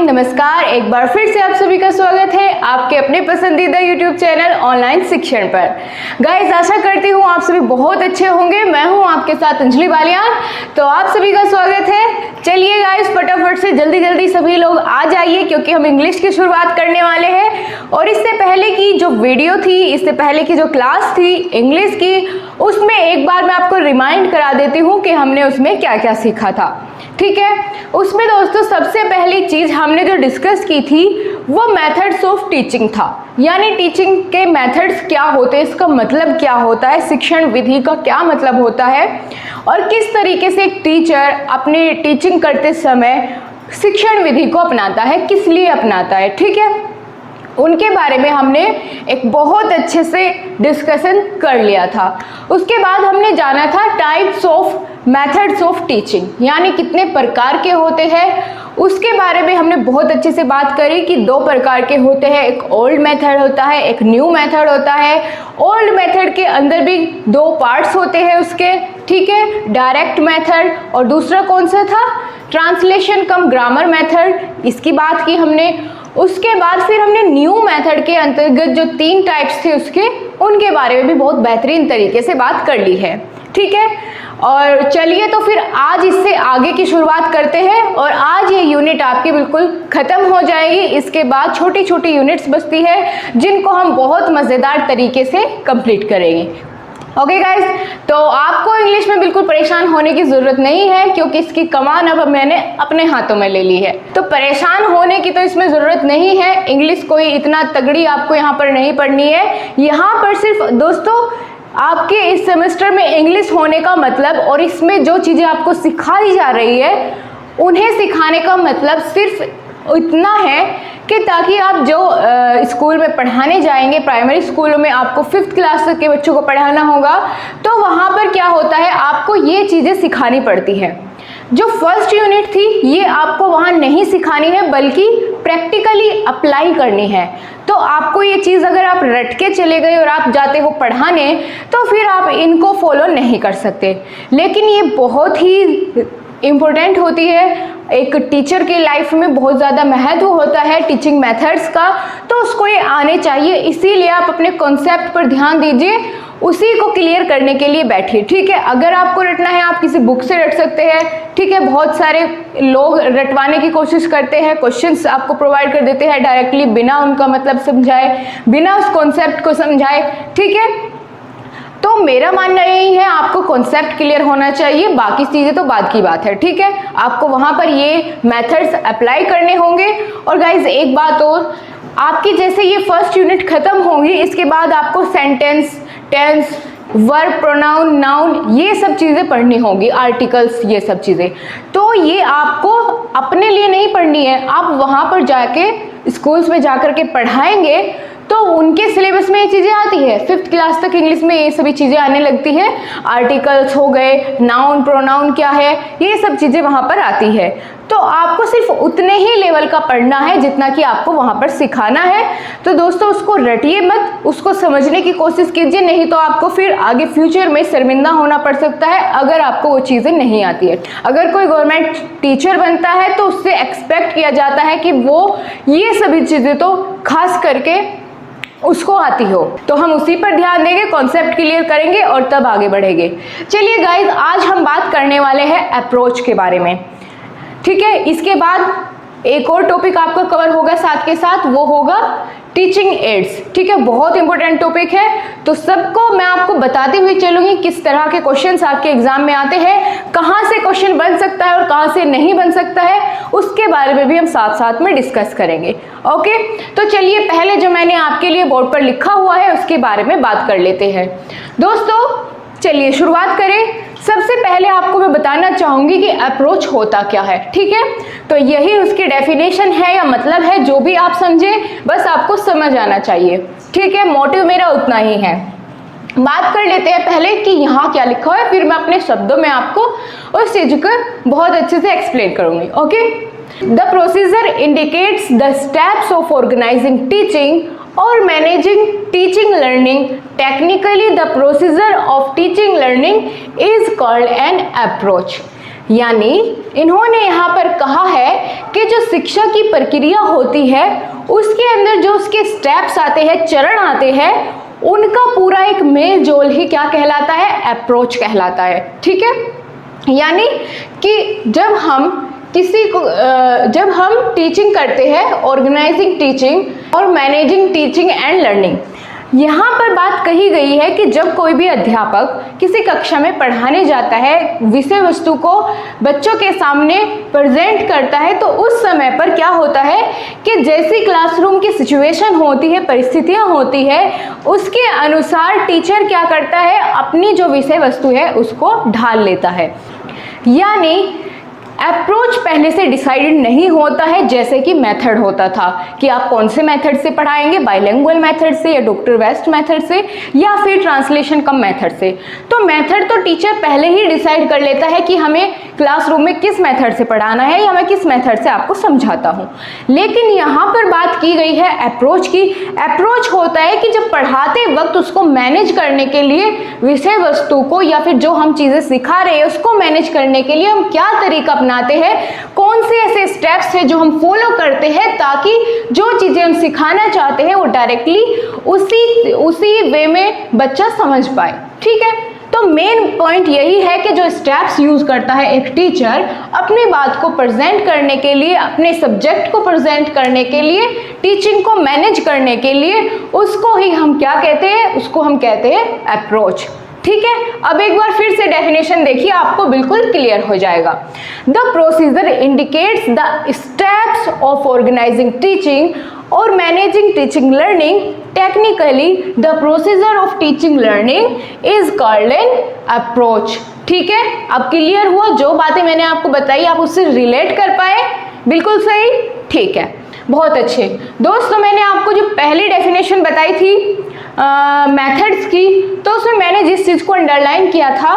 Morning, नमस्कार। एक बार फिर से आप सभी का स्वागत है आपके अपने पसंदीदा यूट्यूब चैनल ऑनलाइन शिक्षण पर। गाइस, आशा करती हूँ आप सभी बहुत अच्छे होंगे। मैं हूँ आपके साथ अंजलि बालियान, तो आप सभी का स्वागत है। चलिए गाइस, फटाफट से जल्दी सभी लोग आ जाइए क्योंकि हम इंग्लिश की शुरुआत करने वाले हैं। और इससे पहले की जो वीडियो थी, इससे पहले की जो क्लास थी इंग्लिश की, उसमें एक बार मैं आपको रिमाइंड करा देती हूँ कि हमने उसमें क्या क्या सीखा था। ठीक है, उसमें दोस्तों सबसे पहली चीज हमने जो डिस्कस की थी वो मेथड्स ऑफ टीचिंग था, यानी टीचिंग के मेथड्स क्या होते हैं, इसका मतलब क्या होता है, शिक्षण विधि का क्या मतलब होता है और किस तरीके से एक टीचर अपनी टीचिंग करते समय शिक्षण विधि को अपनाता है, किस लिए अपनाता है। ठीक है, उनके बारे में हमने एक बहुत अच्छे से डिस्कशन कर लिया था। उसके बाद हमने जाना था types of methods of teaching, यानी कितने प्रकार के होते हैं, उसके बारे में हमने बहुत अच्छे से बात करी कि दो प्रकार के होते हैं, एक ओल्ड मेथड होता है, एक न्यू मेथड होता है। ओल्ड मेथड के अंदर भी दो पार्ट्स होते हैं उसके, ठीक है, डायरेक्ट मेथड और दूसरा कौन सा था, ट्रांसलेशन कम ग्रामर मेथड, इसकी बात की हमने। उसके बाद फिर हमने न्यू मेथड के अंतर्गत जो 3 टाइप्स थे उसके, उनके बारे में भी बहुत बेहतरीन तरीके से बात कर ली है। ठीक है, और चलिए तो फिर आज इससे आगे की शुरुआत करते हैं। और आज ये यूनिट आपकी बिल्कुल खत्म हो जाएगी। इसके बाद छोटी छोटी यूनिट्स बचती है जिनको हम बहुत मज़ेदार तरीके से कंप्लीट करेंगे। ओके गाइज, तो आपको इंग्लिश में बिल्कुल परेशान होने की ज़रूरत नहीं है क्योंकि इसकी कमान अब मैंने अपने हाथों में ले ली है। तो परेशान होने की तो इसमें ज़रूरत नहीं है। इंग्लिश कोई इतना तगड़ी आपको यहाँ पर नहीं पढ़नी है। यहाँ पर सिर्फ दोस्तों आपके इस सेमेस्टर में इंग्लिश होने का मतलब और इसमें जो चीज़ें आपको सिखाई जा रही है उन्हें सिखाने का मतलब सिर्फ इतना है कि ताकि आप जो स्कूल में पढ़ाने जाएंगे, प्राइमरी स्कूलों में आपको 5th क्लास तक के बच्चों को पढ़ाना होगा, तो वहाँ पर क्या होता है, आपको ये चीज़ें सिखानी पड़ती है। जो फर्स्ट यूनिट थी ये आपको वहाँ नहीं सिखानी है बल्कि प्रैक्टिकली अप्लाई करनी है। तो आपको ये चीज़ अगर आप रट के चले गए और आप जाते हो पढ़ाने तो फिर आप इनको फॉलो नहीं कर सकते। लेकिन ये बहुत ही इम्पोर्टेंट होती है, एक टीचर की लाइफ में बहुत ज़्यादा महत्व होता है टीचिंग मेथड्स का, तो उसको ये आने चाहिए। इसीलिए आप अपने कॉन्सेप्ट पर ध्यान दीजिए, उसी को क्लियर करने के लिए बैठिए। ठीक है, अगर आपको रटना है आप किसी बुक से रट सकते हैं। ठीक है, बहुत सारे लोग रटवाने की कोशिश करते हैं, क्वेश्चंस आपको प्रोवाइड कर देते हैं डायरेक्टली, बिना उनका मतलब समझाए, बिना उस कॉन्सेप्ट को समझाए। ठीक है, तो मेरा मानना यही है आपको कॉन्सेप्ट क्लियर होना चाहिए, बाकी चीज़ें तो बाद की बात है। ठीक है, आपको वहाँ पर ये मेथड्स अप्लाई करने होंगे। और गाइज एक बात और, आपकी जैसे ये फर्स्ट यूनिट खत्म होगी इसके बाद आपको sentence, tense, verb, pronoun, noun, ये सब चीज़ें पढ़नी होगी, आर्टिकल्स, ये सब चीज़ें। तो ये आपको अपने लिए नहीं पढ़नी है, आप वहाँ पर जाके स्कूल्स में जाकर के पढ़ाएंगे तो उनके सिलेबस में ये चीज़ें आती है। 5th क्लास तक इंग्लिश में ये सभी चीज़ें आने लगती है, आर्टिकल्स हो गए, नाउन, प्रोनाउन क्या है, ये सब चीज़ें वहाँ पर आती है। तो आपको सिर्फ उतने ही लेवल का पढ़ना है जितना कि आपको वहाँ पर सिखाना है। तो दोस्तों उसको रटिए मत, उसको समझने की कोशिश कीजिए, नहीं तो आपको फिर आगे फ्यूचर में शर्मिंदा होना पड़ सकता है अगर आपको वो चीज़ें नहीं आती है। अगर कोई गवर्नमेंट टीचर बनता है तो उससे एक्सपेक्ट किया जाता है कि वो ये सभी चीज़ें तो खास करके उसको आती हो। तो हम उसी पर ध्यान देंगे, कॉन्सेप्ट क्लियर करेंगे और तब आगे बढ़ेंगे। चलिए गाइज, आज हम बात करने वाले हैं अप्रोच के बारे में। ठीक है, इसके बाद एक और टॉपिक आपका कवर होगा साथ के साथ, वो होगा टीचिंग एड्स। ठीक है, बहुत इंपॉर्टेंट टॉपिक है, तो सबको मैं आपको बताते हुए चलूंगी किस तरह के क्वेश्चंस आपके एग्जाम में आते हैं, कहाँ से क्वेश्चन बन सकता है और कहाँ से नहीं बन सकता है, उसके बारे में भी हम साथ साथ में डिस्कस करेंगे। ओके, तो चलिए पहले जो मैंने आपके लिए बोर्ड पर लिखा हुआ है उसके बारे में बात कर लेते हैं। दोस्तों चलिए शुरुआत करें। सबसे पहले आपको मैं बताना चाहूंगी कि अप्रोच होता क्या है। ठीक है, तो यही उसकी डेफिनेशन है या मतलब है, जो भी आप समझे बस आपको समझ आना चाहिए। ठीक है, मोटिव मेरा उतना ही है। बात कर लेते हैं पहले कि यहाँ क्या लिखा है, फिर मैं अपने शब्दों में आपको उस चीज को बहुत अच्छे से एक्सप्लेन करूंगी। Okay, the procedure indicates the steps of organising teaching or managing teaching learning. Technically the procedure of teaching learning is called an approach. यानी इन्होंने यहाँ पर कहा है कि जो शिक्षा की प्रक्रिया होती है उसके अंदर जो उसके स्टेप्स आते हैं, चरण आते हैं, उनका पूरा एक मेल जोल ही क्या कहलाता है, अप्रोच कहलाता है। ठीक है, यानी कि जब हम टीचिंग करते हैं, ऑर्गेनाइजिंग टीचिंग और मैनेजिंग टीचिंग एंड लर्निंग, यहाँ पर बात कही गई है कि जब कोई भी अध्यापक किसी कक्षा में पढ़ाने जाता है, विषय वस्तु को बच्चों के सामने प्रेजेंट करता है, तो उस समय पर क्या होता है कि जैसी क्लासरूम की सिचुएशन होती है, परिस्थितियाँ होती है, उसके अनुसार टीचर क्या करता है, अपनी जो विषय वस्तु है उसको ढाल लेता है। यानी अप्रोच पहले से डिसाइडेड नहीं होता है, जैसे कि मेथड होता था कि आप कौन से मेथड से पढ़ाएंगे, बाइलिंगुअल मेथड से या डॉक्टर वेस्ट मेथड से या फिर ट्रांसलेशन कम मेथड से। तो मेथड तो टीचर पहले ही डिसाइड कर लेता है कि हमें क्लासरूम में किस मेथड से पढ़ाना है या मैं किस मेथड से आपको समझाता हूँ। लेकिन यहाँ पर बात की गई है अप्रोच की। अप्रोच होता है कि जब पढ़ाते वक्त उसको मैनेज करने के लिए, विषय वस्तु को या फिर जो हम चीज़ें सिखा रहे हैं उसको मैनेज करने के लिए हम क्या तरीका अपनाते हैं, कौन से ऐसे स्टेप्स हैं जो हम फॉलो करते हैं ताकि जो चीज़ें हम सिखाना चाहते हैं वो डायरेक्टली उसी वे में बच्चा समझ पाए। ठीक है, तो मेन पॉइंट यही है कि जो स्टेप्स यूज करता है एक टीचर अपनी बात को प्रेजेंट करने के लिए, अपने सब्जेक्ट को प्रेजेंट करने के लिए, टीचिंग को मैनेज करने के लिए, उसको ही हम क्या कहते हैं, उसको हम कहते हैं अप्रोच। ठीक है, अब एक बार फिर से डेफिनेशन देखिए, आपको बिल्कुल क्लियर हो जाएगा। The procedure indicates the steps of organising teaching और managing teaching learning. Technically the procedure of teaching learning is called an approach. ठीक है, अब क्लियर हुआ, जो बातें मैंने आपको बताई आप उससे रिलेट कर पाए, बिल्कुल सही। ठीक है, बहुत अच्छे दोस्तों, मैंने आपको जो पहली डेफिनेशन बताई थी मेथड्स की, तो उसमें मैंने जिस चीज़ को अंडरलाइन किया था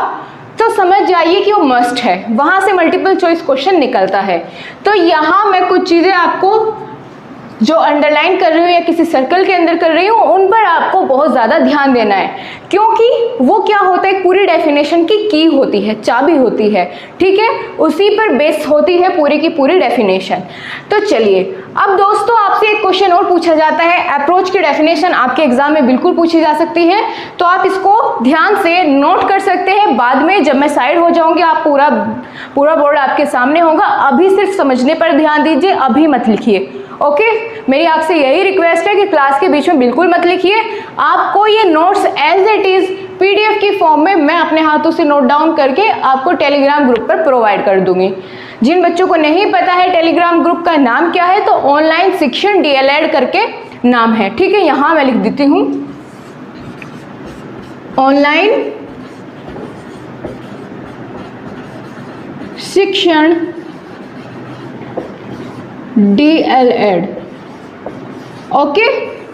तो समझ जाइए कि वो मस्ट है, वहाँ से मल्टीपल चॉइस क्वेश्चन निकलता है। तो यहाँ मैं कुछ चीज़ें आपको जो अंडरलाइन कर रही हूँ या किसी सर्कल के अंदर कर रही हूँ, उन पर आपको बहुत ज़्यादा ध्यान देना है, क्योंकि वो क्या होता है, पूरी डेफिनेशन की होती है, चाबी होती है। ठीक है, उसी पर बेस होती है पूरी की पूरी डेफिनेशन। तो चलिए, अब दोस्तों आपसे एक क्वेश्चन और पूछा जाता है, अप्रोच की डेफिनेशन आपके एग्जाम में बिल्कुल पूछी जा सकती है, तो आप इसको ध्यान से नोट कर सकते हैं। बाद में जब मैं साइड हो जाऊंगी, आप पूरा बोर्ड आपके सामने होगा, अभी सिर्फ समझने पर ध्यान दीजिए, अभी मत लिखिए। ओके, मेरी आपसे यही रिक्वेस्ट है कि क्लास के बीच में बिल्कुल मत लिखिए। आपको ये notes as it is PDF की फॉर्म में मैं अपने हाथों से नोट डाउन करके आपको टेलीग्राम ग्रुप पर प्रोवाइड कर दूंगी। जिन बच्चों को नहीं पता है टेलीग्राम ग्रुप का नाम क्या है, तो ऑनलाइन शिक्षण DLED करके नाम है। ठीक है, यहाँ मैं लिख देती हूँ, ऑनलाइन शिक्षण DLED। ओके,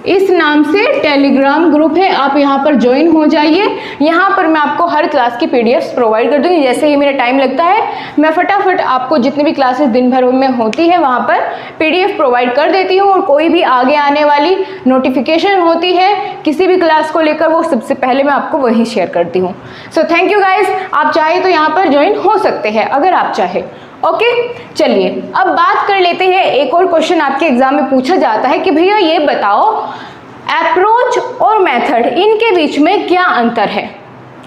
इस नाम से टेलीग्राम ग्रुप है, आप यहाँ पर ज्वाइन हो जाइए। यहाँ पर मैं आपको हर क्लास की पीडीएफ प्रोवाइड कर दूँगी। जैसे ही मेरा टाइम लगता है मैं फटाफट आपको जितनी भी क्लासेस दिन भर में होती है वहाँ पर पीडीएफ प्रोवाइड कर देती हूँ, और कोई भी आगे आने वाली नोटिफिकेशन होती है किसी भी क्लास को लेकर, वो सबसे पहले मैं आपको वही शेयर करती हूँ। सो थैंक यू गाइज, आप चाहे तो यहाँ पर ज्वाइन हो सकते हैं अगर आप चाहे। ओके, चलिए अब बात कर लेते हैं। एक और क्वेश्चन आपके एग्जाम में पूछा जाता है कि भैया ये बताओ, अप्रोच और मेथड, इनके बीच में क्या अंतर है।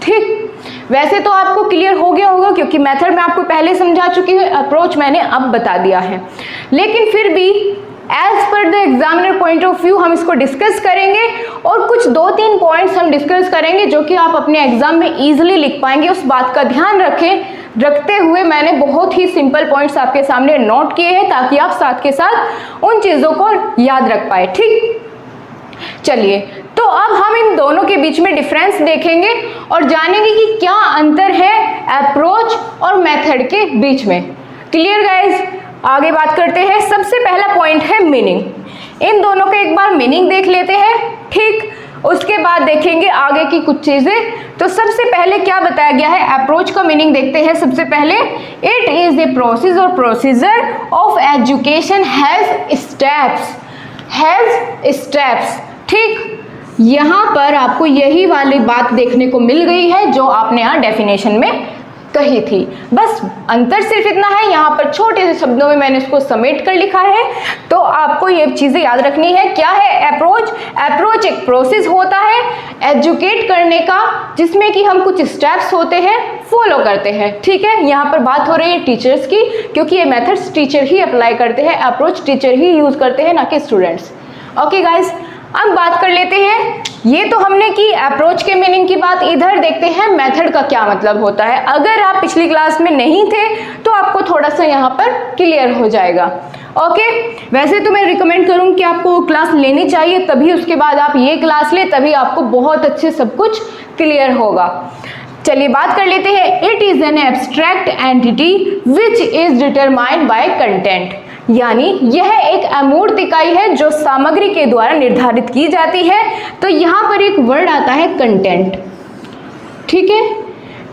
ठीक, वैसे तो आपको क्लियर हो गया होगा क्योंकि मेथड मैं आपको पहले समझा चुकी हूँ, अप्रोच मैंने अब बता दिया है, लेकिन फिर भी as per the examiner point of view हम इसको डिस्कस करेंगे, और कुछ 2-3 पॉइंट्स हम डिस्कस करेंगे जो कि आप अपने एग्जाम में इजीली लिख पाएंगे। उस बात का ध्यान रखते हुए मैंने बहुत ही सिंपल पॉइंट्स आपके सामने नोट किए हैं ताकि आप साथ के साथ उन चीज़ों को याद रख पाए। ठीक, चलिए, तो अब हम इन दोनों के बीच में डिफरेंस देखेंगे और जानेंगे कि क्या अंतर है अप्रोच और मेथड के बीच में। क्लियर गाइज, आगे बात करते हैं। सबसे पहला पॉइंट है मीनिंग। इन दोनों का एक बार मीनिंग देख लेते हैं। ठीक, उसके बाद देखेंगे आगे की कुछ चीजें। तो सबसे पहले क्या बताया गया है, अप्रोच का मीनिंग देखते हैं। सबसे पहले, इट इज ए प्रोसेस और procedure of education has steps. ठीक, यहाँ पर आपको यही वाली बात देखने को मिल गई है जो आपने यहाँ डेफिनेशन में कही थी। बस अंतर सिर्फ इतना है, यहाँ पर छोटे से शब्दों में मैंने इसको समेट कर लिखा है। तो आपको ये चीजें याद रखनी है। क्या है अप्रोच? अप्रोच एक प्रोसेस होता है एजुकेट करने का, जिसमें कि हम कुछ स्टेप्स होते हैं फॉलो करते हैं। ठीक है, यहाँ पर बात हो रही है टीचर्स की, क्योंकि ये मेथड्स टीचर ही अप्लाई करते हैं, अप्रोच टीचर ही यूज करते हैं, ना कि स्टूडेंट्स। ओके गाइज, अब बात कर लेते हैं, ये तो हमने की अप्रोच के मीनिंग की बात। इधर देखते हैं मेथड का क्या मतलब होता है। अगर आप पिछली क्लास में नहीं थे तो आपको थोड़ा सा यहाँ पर क्लियर हो जाएगा। ओके, वैसे तो मैं रिकमेंड करूँ कि आपको क्लास लेनी चाहिए, तभी उसके बाद आप ये क्लास ले, तभी आपको बहुत अच्छे सब कुछ क्लियर होगा। चलिए बात कर लेते हैं। It is an abstract entity which is determined by content, यानी यह एक अमूर्त इकाई है जो सामग्री के द्वारा निर्धारित की जाती है। तो यहाँ पर एक वर्ड आता है कंटेंट। ठीक है,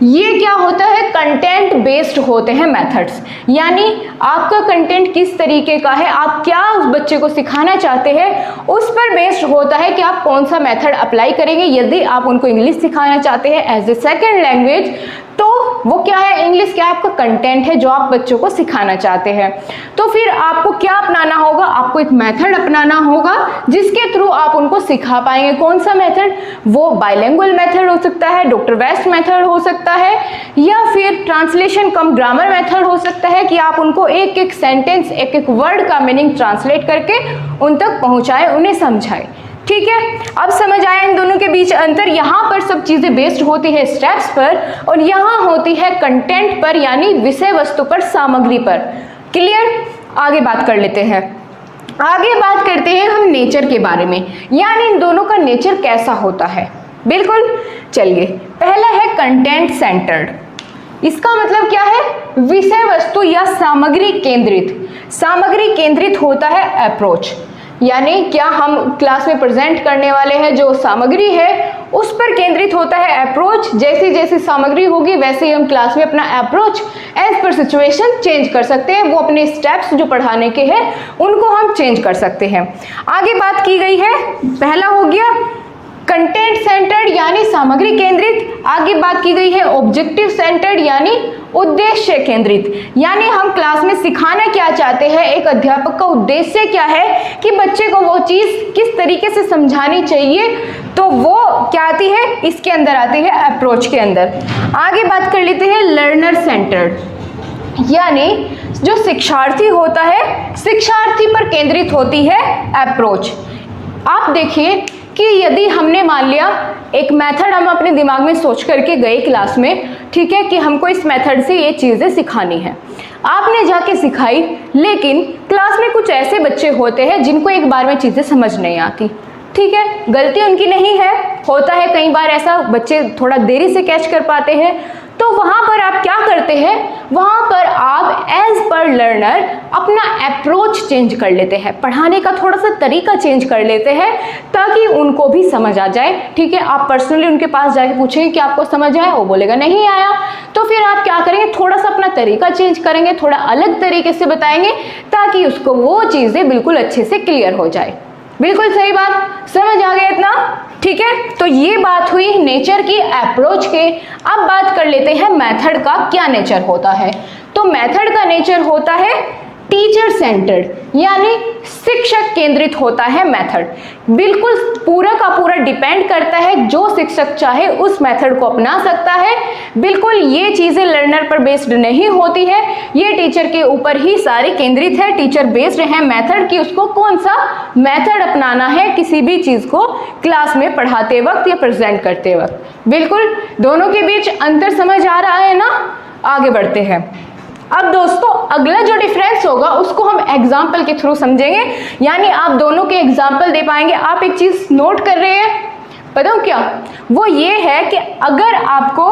ये क्या होता है? कंटेंट बेस्ड होते हैं मेथड्स, यानी आपका कंटेंट किस तरीके का है, आप क्या उस बच्चे को सिखाना चाहते हैं, उस पर बेस्ड होता है कि आप कौन सा मेथड अप्लाई करेंगे। यदि आप उनको इंग्लिश सिखाना चाहते हैं एज ए सेकेंड लैंग्वेज, तो वो क्या है? इंग्लिश क्या है? आपका कंटेंट है जो आप बच्चों को सिखाना चाहते हैं। तो फिर आपको क्या अपनाना होगा? आपको एक मेथड अपनाना होगा जिसके थ्रू आप उनको सिखा पाएंगे। कौन सा मेथड? वो बाइलिंगुअल मेथड हो सकता है, डॉक्टर वेस्ट मेथड हो सकता है, या फिर ट्रांसलेशन कम ग्रामर मेथड हो सकता है कि आप उनको एक एक सेंटेंस, एक एक वर्ड का मीनिंग ट्रांसलेट करके उन तक पहुंचाएं, उन्हें समझाएं। ठीक है, अब समझ आया इन दोनों के बीच अंतर। यहाँ पर सब चीजें बेस्ड होती है स्टेप्स पर, और यहाँ होती है कंटेंट पर, यानी विषय वस्तु पर, सामग्री पर। क्लियर? आगे बात कर लेते हैं। आगे बात करते हैं हम नेचर के बारे में, यानी इन दोनों का नेचर कैसा होता है। बिल्कुल, चलिए पहला है कंटेंट सेंटर्ड। इसका मतलब क्या है? विषय वस्तु या सामग्री केंद्रित। सामग्री केंद्रित होता है अप्रोच, यानी क्या हम क्लास में प्रेजेंट करने वाले हैं जो सामग्री है उस पर केंद्रित होता है अप्रोच। जैसी जैसी सामग्री होगी वैसे ही हम क्लास में अपना approach as per situation change कर सकते हैं। वो अपने स्टेप्स जो पढ़ाने के हैं उनको हम चेंज कर सकते हैं। आगे बात की गई है, पहला हो गया कंटेंट सेंटर्ड यानी सामग्री केंद्रित। आगे बात की गई है ऑब्जेक्टिव सेंटर्ड यानी उद्देश्य केंद्रित, यानी हम क्लास में सिखाना क्या चाहते हैं, एक अध्यापक का उद्देश्य क्या है कि बच्चे को वो चीज किस तरीके से समझानी चाहिए, तो वो क्या आती है? इसके अंदर आती है अप्रोच के अंदर। आगे बात कर लेते हैं लर्नर सेंटर्ड, यानी जो शिक्षार्थी होता है शिक्षार्थी पर केंद्रित होती है अप्रोच। आप देखिए कि यदि हमने मान लिया एक मेथड हम अपने दिमाग में सोच करके गए क्लास में, ठीक है, कि हमको इस मेथड से ये चीज़ें सिखानी है, आपने जाके सिखाई, लेकिन क्लास में कुछ ऐसे बच्चे होते हैं जिनको एक बार में चीज़ें समझ नहीं आती। ठीक है, गलती उनकी नहीं है, होता है कई बार ऐसा, बच्चे थोड़ा देरी से कैच कर पाते हैं। तो वहाँ पर आप क्या करते हैं? वहाँ पर आप एज पर लर्नर अपना अप्रोच चेंज कर लेते हैं, पढ़ाने का थोड़ा सा तरीका चेंज कर लेते हैं ताकि उनको भी समझ आ जाए। ठीक है, आप पर्सनली उनके पास जाके पूछेंगे कि आपको समझ आया, वो बोलेगा नहीं आया, तो फिर आप क्या करेंगे? थोड़ा सा अपना तरीका चेंज करेंगे, थोड़ा अलग तरीके से बताएंगे ताकि उसको वो चीज़ें बिल्कुल अच्छे से क्लियर हो जाए। बिल्कुल सही बात, समझ आ गया इतना? ठीक है, तो ये बात हुई नेचर की, अप्रोच के। अब बात कर लेते हैं मेथड का क्या नेचर होता है। तो मेथड का नेचर होता है टीचर सेंटर्ड, यानी शिक्षक केंद्रित होता है मेथड। बिल्कुल पूरा का पूरा डिपेंड करता है, जो शिक्षक चाहे उस मेथड को अपना सकता है। बिल्कुल ये चीजें लर्नर पर बेस्ड नहीं होती है, ये टीचर के ऊपर ही सारी केंद्रित है। टीचर बेस्ड है मेथड की, उसको कौन सा मेथड अपनाना है किसी भी चीज को क्लास में पढ़ाते वक्त या प्रेजेंट करते वक्त। बिल्कुल दोनों के बीच अंतर समझ आ रहा है ना? आगे बढ़ते हैं। अब दोस्तों अगला जो डिफरेंस होगा उसको हम एग्जाम्पल के थ्रू समझेंगे, यानी आप दोनों के एग्जाम्पल दे पाएंगे। आप एक चीज नोट कर रहे हैं, पता हो क्या? वो ये है कि अगर आपको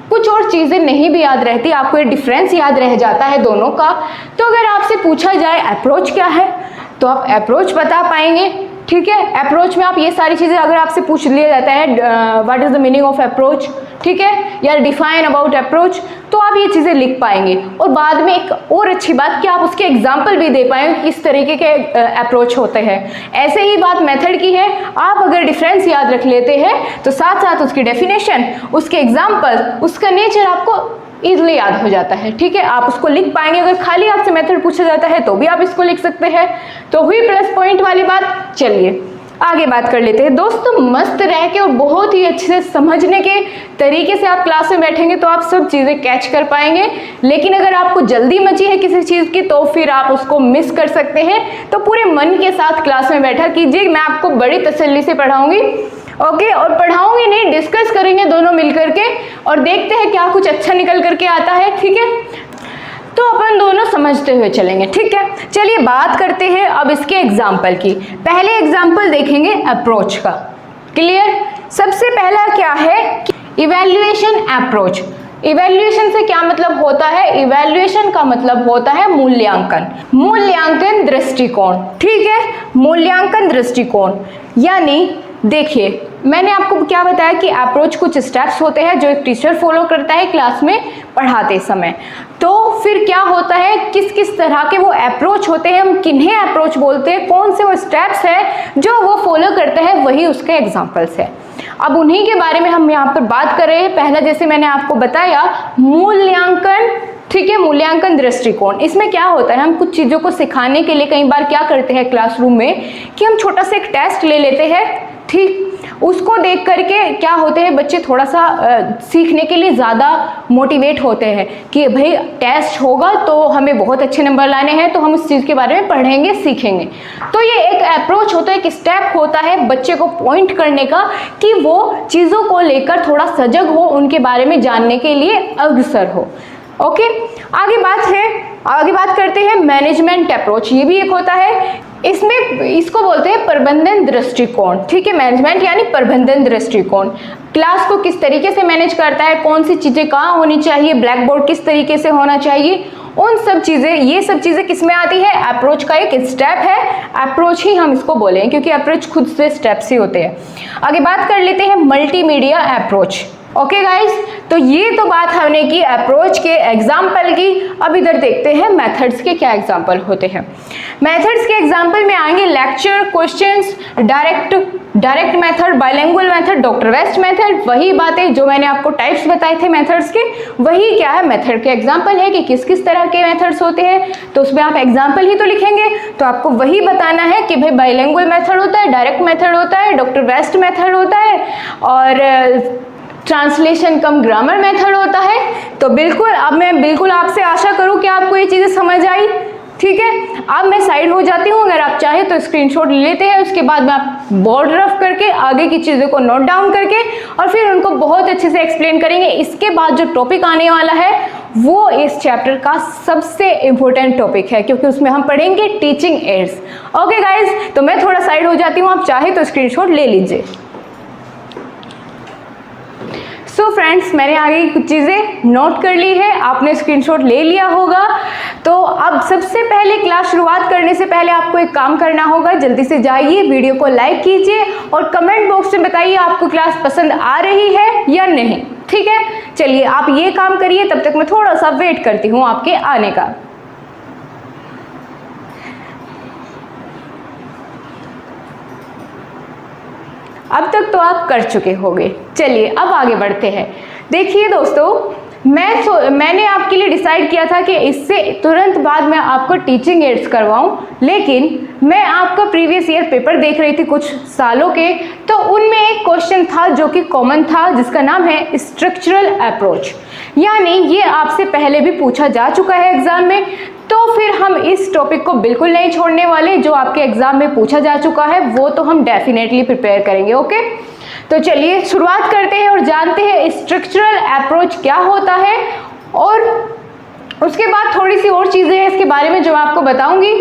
कुछ और चीजें नहीं भी याद रहती, आपको ये डिफरेंस याद रह जाता है दोनों का, तो अगर आपसे पूछा जाए अप्रोच क्या है तो आप अप्रोच बता पाएंगे। ठीक है, अप्रोच में आप ये सारी चीज़ें अगर आपसे पूछ लिया जाता है what is the meaning of approach, ठीक है, या डिफाइन अबाउट अप्रोच, तो आप ये चीज़ें लिख पाएंगे। और बाद में एक और अच्छी बात कि आप उसके एग्जाम्पल भी दे पाएंगे किस तरीके के अप्रोच होते हैं। ऐसे ही बात मेथड की है, आप अगर डिफरेंस याद रख लेते हैं तो साथ साथ उसकी डेफिनेशन, उसके एग्जाम्पल, उसका नेचर आपको इजीली याद हो जाता है। ठीक है, आप उसको लिख पाएंगे। अगर खाली आपसे मेथड पूछा जाता है तो भी आप इसको लिख सकते हैं। तो हुई प्लस पॉइंट वाली बात। चलिए आगे बात कर लेते हैं। दोस्तों मस्त रह के और बहुत ही अच्छे से समझने के तरीके से आप क्लास में बैठेंगे तो आप सब चीज़ें कैच कर पाएंगे। लेकिन अगर आपको जल्दी मची है किसी चीज़ की तो फिर आप उसको मिस कर सकते हैं। तो पूरे मन के साथ क्लास में बैठा कीजिए। मैं आपको बड़ी तसल्ली से पढ़ाऊंगी। ओके, और पढ़ाऊंगी नहीं, डिस्कस करेंगे दोनों मिलकर के और देखते हैं क्या कुछ अच्छा निकल करके आता है। ठीक है, तो अपन दोनों समझते हुए चलेंगे। ठीक है, चलिए बात करते हैं अब इसके एग्जाम्पल की। पहले एग्जाम्पल देखेंगे अप्रोच का। क्लियर? सबसे पहला क्या है? Evaluation approach. इवैल्यूएशन से क्या मतलब होता है? इवैल्यूएशन का मतलब होता है मूल्यांकन, मूल्यांकन दृष्टिकोण। ठीक है, मूल्यांकन दृष्टिकोण यानी देखिए मैंने आपको क्या बताया कि अप्रोच कुछ स्टेप्स होते हैं जो एक टीचर फॉलो करता है क्लास में पढ़ाते समय। तो फिर क्या होता है, किस किस तरह के वो अप्रोच होते हैं, हम किन्हें अप्रोच बोलते हैं, कौन से वो स्टेप्स हैं जो वो फॉलो करते हैं, वही उसके एग्जाम्पल्स है। अब उन्हीं के बारे में हम यहाँ पर बात कर रहे हैं। पहला जैसे मैंने आपको बताया मूल्यांकन। ठीक है, मूल्यांकन दृष्टिकोण। इसमें क्या होता है, हम कुछ चीज़ों को सिखाने के लिए कई बार क्या करते हैं क्लासरूम में कि हम छोटा सा एक टेस्ट ले लेते हैं। ठीक, उसको देख करके क्या होते हैं, बच्चे थोड़ा सा सीखने के लिए ज़्यादा मोटिवेट होते हैं कि भाई टेस्ट होगा तो हमें बहुत अच्छे नंबर लाने हैं, तो हम उस चीज़ के बारे में पढ़ेंगे, सीखेंगे। तो ये एक अप्रोच होता है, एक स्टेप होता है बच्चे को पॉइंट करने का कि वो चीज़ों को लेकर थोड़ा सजग हो, उनके बारे में जानने के लिए अग्रसर हो। ओके, आगे बात करते हैं मैनेजमेंट अप्रोच। ये भी एक होता है, इसमें इसको बोलते हैं प्रबंधन दृष्टिकोण। ठीक है, मैनेजमेंट यानी प्रबंधन दृष्टिकोण। क्लास को किस तरीके से मैनेज करता है, कौन सी चीज़ें कहाँ होनी चाहिए, ब्लैक बोर्ड किस तरीके से होना चाहिए, उन सब चीज़ें, ये सब चीज़ें किस में आती है? अप्रोच का एक स्टेप है। अप्रोच ही हम इसको बोलें क्योंकि अप्रोच खुद से स्टेप्स ही होते हैं। आगे बात कर लेते हैं मल्टीमीडिया अप्रोच। ओके गाइस, तो ये तो बात हमने की अप्रोच के एग्जाम्पल की। अब इधर देखते हैं मेथड्स के क्या एग्जाम्पल होते हैं। मेथड्स के एग्जाम्पल में आएंगे lecture, questions, direct method, bilingual method, doctor west method. वही बातें जो मैंने आपको टाइप्स बताए थे मेथड्स के, वही क्या है मेथड के एग्जाम्पल है कि किस किस तरह के मेथड्स होते हैं। तो उसमें आप एग्जाम्पल ही तो लिखेंगे, तो आपको वही बताना है कि भाई बाइलिंगुअल मेथड होता है, डायरेक्ट मेथड होता है, डॉक्टर वेस्ट मेथड होता है और ट्रांसलेशन कम ग्रामर मेथड होता है। तो बिल्कुल अब मैं बिल्कुल आपसे आशा करूं कि आपको ये चीज़ें समझ आई। ठीक है, अब मैं साइड हो जाती हूँ। अगर आप चाहे तो स्क्रीनशॉट ले लेते हैं, उसके बाद में आप बोर्ड रफ करके आगे की चीज़ों को नोट डाउन करके और फिर उनको बहुत अच्छे से एक्सप्लेन करेंगे। इसके बाद जो टॉपिक आने वाला है वो इस चैप्टर का सबसे इम्पोर्टेंट टॉपिक है क्योंकि उसमें हम पढ़ेंगे टीचिंग एड्स। ओके गाइज, तो मैं थोड़ा साइड हो जाती हूँ, आप चाहे तो स्क्रीनशॉट ले लीजिए। सो फ्रेंड्स, मैंने आगे की कुछ चीज़ें नोट कर ली है, आपने स्क्रीनशॉट ले लिया होगा। तो अब सबसे पहले क्लास शुरुआत करने से पहले आपको एक काम करना होगा, जल्दी से जाइए, वीडियो को लाइक कीजिए और कमेंट बॉक्स में बताइए आपको क्लास पसंद आ रही है या नहीं। ठीक है, चलिए आप ये काम करिए, तब तक मैं थोड़ा सा वेट करती हूँ आपके आने का। अब तक तो आप कर चुके होंगे। चलिए अब आगे बढ़ते हैं। देखिए दोस्तों, मैंने आपके लिए डिसाइड किया था कि इससे तुरंत बाद मैं आपको टीचिंग एड्स करवाऊं, लेकिन मैं आपका प्रीवियस ईयर पेपर देख रही थी कुछ सालों के, तो उनमें एक क्वेश्चन था जो कि कॉमन था, जिसका नाम है स्ट्रक्चरल अप्रोच। यानी ये आपसे पहले भी पूछा जा चुका है एग्जाम में, तो फिर हम इस टॉपिक को बिल्कुल नहीं छोड़ने वाले। जो आपके एग्जाम में पूछा जा चुका है वो तो हम डेफिनेटली प्रिपेयर करेंगे। ओके, तो चलिए शुरुआत करते हैं और जानते हैं स्ट्रक्चरल अप्रोच क्या होता है और उसके बाद थोड़ी सी और चीज़ें हैं इसके बारे में जो मैं आपको बताऊंगी।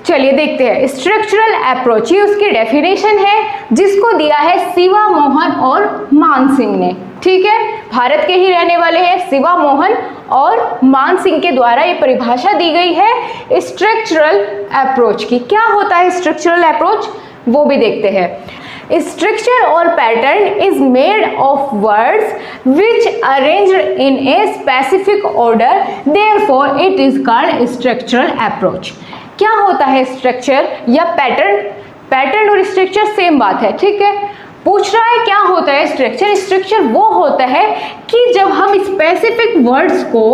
चलिए देखते हैं स्ट्रक्चरल अप्रोच। ये उसकी डेफिनेशन है जिसको दिया है शिवा मोहन और मान सिंह ने। ठीक है, भारत के ही रहने वाले हैं शिवा मोहन और मान सिंह के द्वारा ये परिभाषा दी गई है स्ट्रक्चरल अप्रोच की। क्या होता है स्ट्रक्चरल अप्रोच, वो भी देखते हैं। Structure or pattern is made of words which arranged in a specific order, therefore it is called structural approach। क्या होता है स्ट्रक्चर या पैटर्न? पैटर्न और स्ट्रक्चर सेम बात है। ठीक है, पूछ रहा है क्या होता है स्ट्रक्चर। स्ट्रक्चर वो होता है कि जब हम स्पेसिफिक वर्ड्स को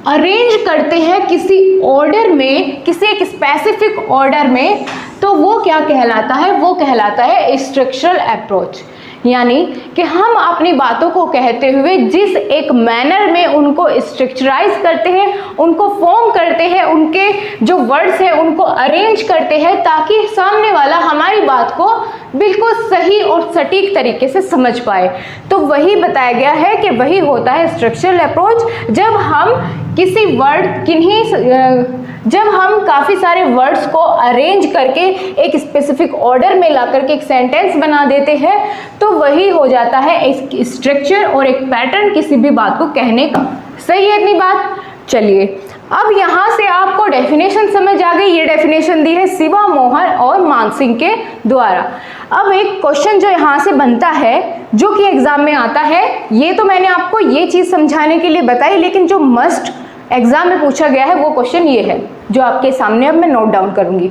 अरेंज करते हैं किसी ऑर्डर में, किसी एक स्पेसिफिक ऑर्डर में, तो वो क्या कहलाता है, वो कहलाता है स्ट्रक्चरल अप्रोच। यानी कि हम अपनी बातों को कहते हुए जिस एक मैनर में उनको स्ट्रक्चराइज करते हैं, उनको फॉर्म करते हैं, उनके जो वर्ड्स हैं उनको अरेंज करते हैं ताकि सामने वाला हमारी बात को बिल्कुल सही और सटीक तरीके से समझ पाए। तो वही बताया गया है कि वही होता है स्ट्रक्चरल अप्रोच। जब हम किसी वर्ड जब हम काफ़ी सारे वर्ड्स को अरेंज करके एक स्पेसिफिक ऑर्डर में ला करके एक सेंटेंस बना देते हैं, तो वही हो जाता है एक स्ट्रक्चर और एक पैटर्न किसी भी बात को कहने का। सही है इतनी बात? चलिए अब यहाँ से आपको डेफिनेशन समझ आ गई। ये डेफिनेशन दी है शिवा मोहन और मानसिंह के द्वारा। अब एक क्वेश्चन जो यहाँ से बनता है, जो कि एग्जाम में आता है, ये तो मैंने आपको ये चीज़ समझाने के लिए बताई, लेकिन जो मस्ट एग्जाम में पूछा गया है वो क्वेश्चन ये है जो आपके सामने अब मैं नोट डाउन करूंगी।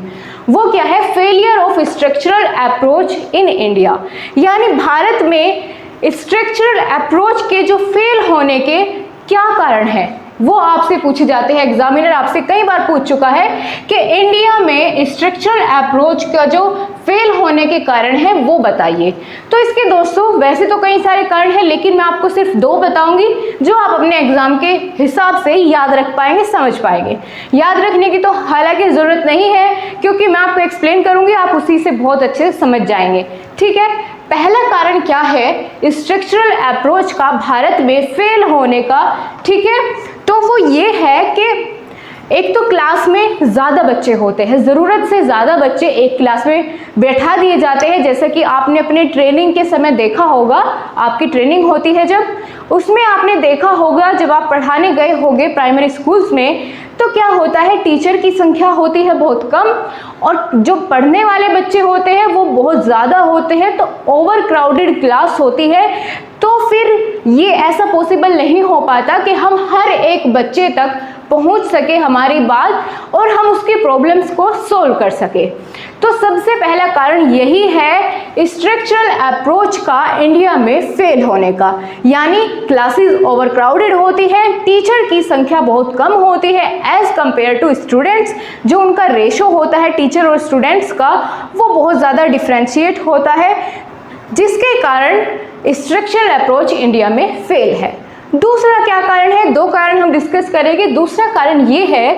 वो क्या है? Failure of structural approach in India. यानी भारत में स्ट्रक्चरल अप्रोच के जो फेल होने के क्या कारण है वो आपसे पूछे जाते हैं। एग्जामिनर आपसे कई बार पूछ चुका है कि इंडिया में स्ट्रक्चरल अप्रोच का जो फेल होने के कारण है वो बताइए। तो इसके दोस्तों वैसे तो कई सारे कारण हैं, लेकिन मैं आपको सिर्फ 2 बताऊंगी जो आप अपने एग्जाम के हिसाब से याद रख पाएंगे, समझ पाएंगे। याद रखने की तो हालांकि ज़रूरत नहीं है, क्योंकि मैं आपको एक्सप्लेन करूंगी, आप उसी से बहुत अच्छे से समझ जाएंगे। ठीक है, पहला कारण क्या है स्ट्रक्चरल अप्रोच का भारत में फेल होने का? ठीक है, तो वो ये है कि एक तो क्लास में ज़्यादा बच्चे होते हैं, ज़रूरत से ज़्यादा बच्चे एक क्लास में बैठा दिए जाते हैं। जैसे कि आपने अपने ट्रेनिंग के समय देखा होगा, आपकी ट्रेनिंग होती है जब, उसमें आपने देखा होगा जब आप पढ़ाने गए होंगे प्राइमरी स्कूल्स में, तो क्या होता है टीचर की संख्या होती है बहुत कम और जो पढ़ने वाले बच्चे होते हैं वो बहुत ज़्यादा होते हैं, तो ओवर क्राउडेड क्लास होती है। तो फिर ये ऐसा पॉसिबल नहीं हो पाता कि हम हर एक बच्चे तक पहुंच सके हमारी बात और हम उसके प्रॉब्लम्स को सोल्व कर सके। तो सबसे पहला कारण यही है स्ट्रक्चरल अप्रोच का इंडिया में फेल होने का। यानी क्लासेस ओवरक्राउडेड होती है, टीचर की संख्या बहुत कम होती है एज कंपेयर टू स्टूडेंट्स। जो उनका रेशो होता है टीचर और स्टूडेंट्स का वो बहुत ज़्यादा डिफ्रेंशिएट होता है, जिसके कारण स्ट्रक्चरल अप्रोच इंडिया में फेल है। दूसरा क्या कारण है? 2 कारण हम डिस्कस करेंगे। दूसरा कारण ये है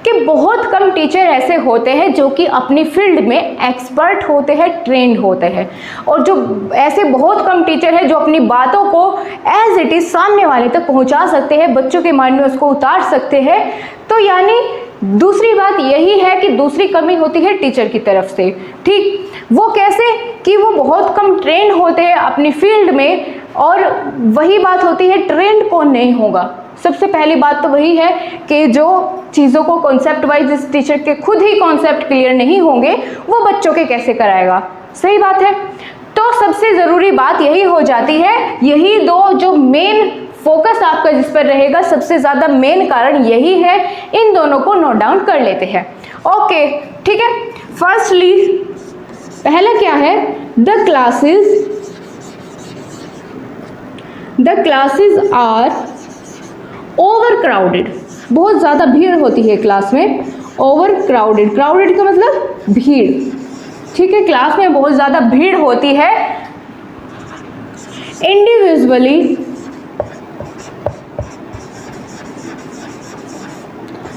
कि बहुत कम टीचर ऐसे होते हैं जो कि अपनी फील्ड में एक्सपर्ट होते हैं, ट्रेंड होते हैं, और जो ऐसे बहुत कम टीचर हैं जो अपनी बातों को एज इट इज़ सामने वाले तक पहुंचा सकते हैं, बच्चों के माइंड में उसको उतार सकते हैं। तो यानी दूसरी बात यही है कि दूसरी कमी होती है टीचर की तरफ से। ठीक, वो कैसे? कि वो बहुत कम ट्रेंड होते हैं अपनी फील्ड में, और वही बात होती है ट्रेंड कौन नहीं होगा। सबसे पहली बात तो वही है कि जो चीज़ों को कॉन्सेप्ट वाइज इस टीचर के खुद ही कॉन्सेप्ट क्लियर नहीं होंगे वो बच्चों के कैसे कराएगा। सही बात है। तो सबसे ज़रूरी बात यही हो जाती है, यही 2 जो मेन फोकस आपका जिस पर रहेगा, सबसे ज़्यादा मेन कारण यही है। इन दोनों को नोट डाउन कर लेते हैं। ओके, ठीक है। फर्स्टली पहला क्या है? The classes are overcrowded. बहुत ज़्यादा भीड़ होती है क्लास में। ओवर क्राउडेड, क्राउडेड का मतलब भीड़। ठीक है, क्लास में बहुत ज़्यादा भीड़ होती है। Individually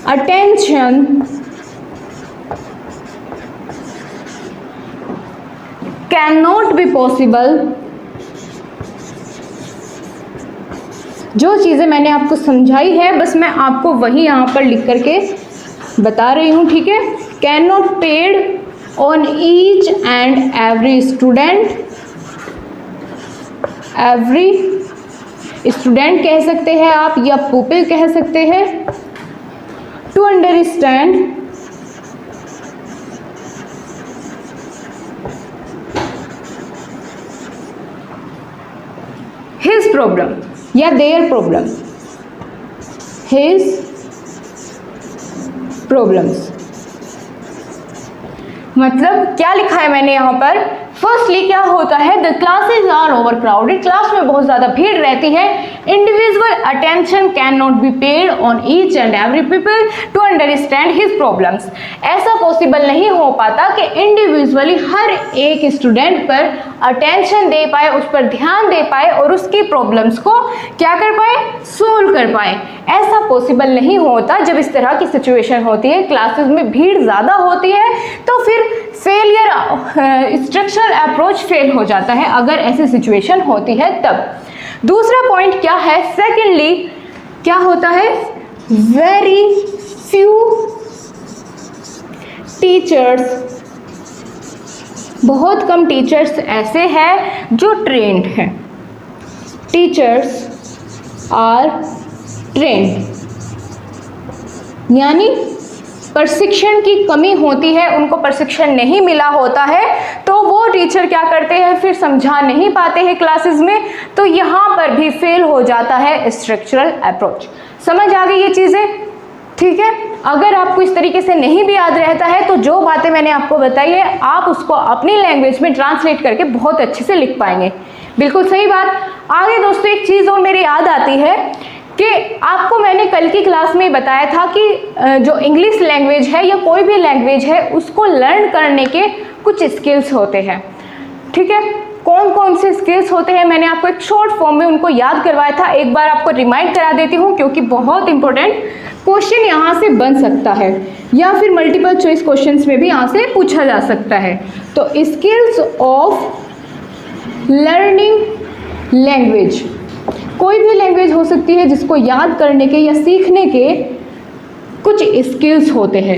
attention cannot be possible। जो चीज़ें मैंने आपको समझाई है बस मैं आपको वही यहाँ पर लिख करके बता रही हूँ। ठीक है, cannot paid on each and every student, every student कह सकते हैं आप, या pupil कह सकते हैं, to understand his problem या their problem, his problems। मतलब क्या लिखा है मैंने यहाँ पर? फर्स्टली क्या होता है, the classes are overcrowded, class में बहुत ज़्यादा भीड़ रहती है, individual attention can not be paid on each and every people to understand his problems, ऐसा पॉसिबल नहीं हो पाता कि इंडिविजुअली हर एक स्टूडेंट पर अटेंशन दे पाए, उस पर ध्यान दे पाए और उसकी प्रॉब्लम्स को क्या कर पाए, सोल्व कर पाए। ऐसा पॉसिबल नहीं होता जब इस तरह की सिचुएशन होती है, क्लासेस में भीड़ ज़्यादा होती है, तो फिर फेलियर स्ट्रक्चरल अप्रोच फेल हो जाता है अगर ऐसी सिचुएशन होती है तब। दूसरा पॉइंट क्या है, सेकेंडली क्या होता है, वेरी फ्यू टीचर्स, बहुत कम टीचर्स ऐसे हैं जो ट्रेंड हैं, टीचर्स आर ट्रेंड, यानी प्रशिक्षण की कमी होती है, उनको प्रशिक्षण नहीं मिला होता है, तो वो टीचर क्या करते हैं, फिर समझा नहीं पाते हैं क्लासेस में, तो यहाँ पर भी फेल हो जाता है स्ट्रक्चरल अप्रोच। समझ आ गई ये चीज़ें, ठीक है। अगर आपको इस तरीके से नहीं भी याद रहता है तो जो बातें मैंने आपको बताई है आप उसको अपनी लैंग्वेज में ट्रांसलेट करके बहुत अच्छे से लिख पाएंगे। बिल्कुल सही बात। आगे दोस्तों एक चीज़ और मेरे याद आती है कि आपको मैंने कल की क्लास में बताया था कि जो इंग्लिश लैंग्वेज है या कोई भी लैंग्वेज है उसको लर्न करने के कुछ स्किल्स होते हैं, ठीक है। कौन कौन से स्किल्स होते हैं मैंने आपको एक शॉर्ट फॉर्म में उनको याद करवाया था, एक बार आपको रिमाइंड करा देती हूँ क्योंकि बहुत इंपॉर्टेंट क्वेश्चन यहाँ से बन सकता है या फिर मल्टीपल चॉइस क्वेश्चंस में भी यहाँ से पूछा जा सकता है। तो स्किल्स ऑफ लर्निंग लैंग्वेज, कोई भी लैंग्वेज हो सकती है जिसको याद करने के या सीखने के कुछ स्किल्स होते हैं,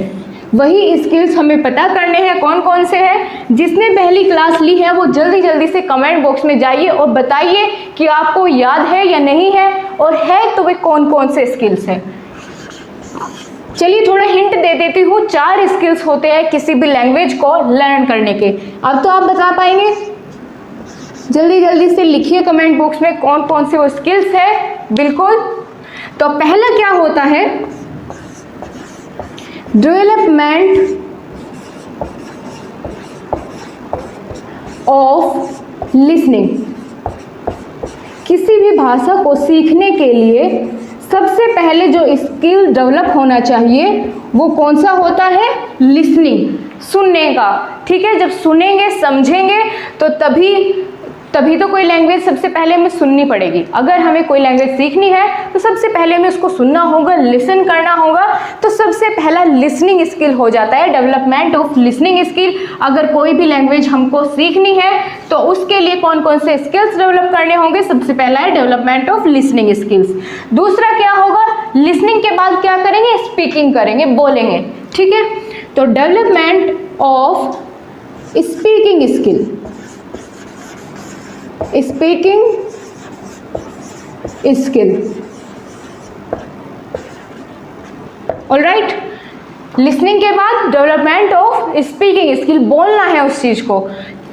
वही स्किल्स हमें पता करने हैं कौन कौन से हैं। जिसने पहली क्लास ली है वो जल्दी जल्दी से कमेंट बॉक्स में जाइए और बताइए कि आपको याद है या नहीं है, और है तो वे कौन कौन से स्किल्स हैं। चलिए थोड़ा हिंट दे देती हूँ, 4 स्किल्स होते हैं किसी भी लैंग्वेज को लर्न करने के। अब तो आप बता पाएंगे, जल्दी जल्दी से लिखिए कमेंट बॉक्स में कौन कौन से वो स्किल्स है। बिल्कुल, तो पहला क्या होता है, डेवलपमेंट ऑफ लिसनिंग। किसी भी भाषा को सीखने के लिए सबसे पहले जो स्किल डेवलप होना चाहिए वो कौन सा होता है, लिसनिंग, सुनने का, ठीक है। जब सुनेंगे समझेंगे तो तभी तो कोई लैंग्वेज सबसे पहले हमें सुननी पड़ेगी। अगर हमें कोई लैंग्वेज सीखनी है तो सबसे पहले हमें उसको सुनना होगा, लिसन करना होगा, तो सबसे पहला लिसनिंग स्किल हो जाता है, डेवलपमेंट ऑफ लिसनिंग स्किल। अगर कोई भी लैंग्वेज हमको सीखनी है तो उसके लिए कौन कौन से स्किल्स डेवलप करने होंगे, सबसे पहला है डेवलपमेंट ऑफ लिसनिंग स्किल्स। दूसरा क्या होगा, लिसनिंग के बाद क्या करेंगे, स्पीकिंग करेंगे, बोलेंगे, ठीक है। तो development of speaking skill, speaking skill, alright. Listening के बाद डेवलपमेंट ऑफ स्पीकिंग स्किल, बोलना है उस चीज को।